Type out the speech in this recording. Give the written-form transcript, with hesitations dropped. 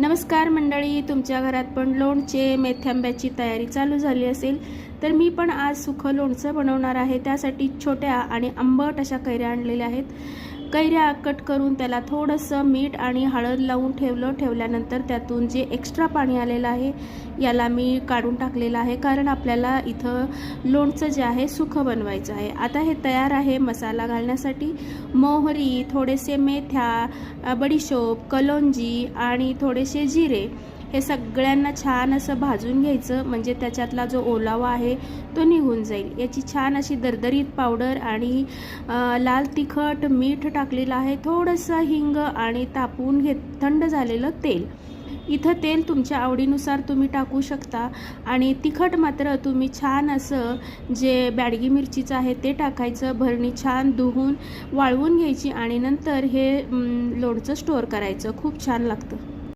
नमस्कार मंडळी, तुमच्या घरात पण लोणचे मेथ्यांब्याची तयारी चालू झाली असेल तर मी पण आज सुखं लोणचं बनवणार आहे। त्यासाठी छोट्या आणि आंबट अशा कैऱ्या आणलेल्या आहेत। कैऱ्या कट करून त्याला थोडंसं मीठ आणि हळद लावून ठेवल्यानंतर त्यातून जे एक्स्ट्रा पाणी आलेलं आहे याला मी काढून टाकलेलं आहे, कारण आपल्याला इथं लोणचं जे आहे सुखं बनवायचं आहे। आता हे तयार आहे मसाला घालण्यासाठी। मोहरी, थोडेसे मेथ्या, बडीशोप, कलोंजी आणि थोडेसे जिरे हे सगळ्यांना छान असं भाजून घ्यायचं, म्हणजे त्याच्यातला जो ओलावा आहे तो निघून जाईल। याची छान अशी दरदरीत पावडर आणि लाल तिखट, मीठ टाकलेलं आहे, थोडंसं हिंग आणि तापवून थंड झालेलं तेल। इथं तेल तुमच्या आवडीनुसार तुम्ही टाकू शकता आणि तिखट मात्र तुम्ही छान असं जे बॅडगी मिरचीचं आहे ते टाकायचं। भरणी छान धुवून वाळवून घ्यायची आणि नंतर हे लोणचं स्टोअर करायचं, खूप छान लागतं।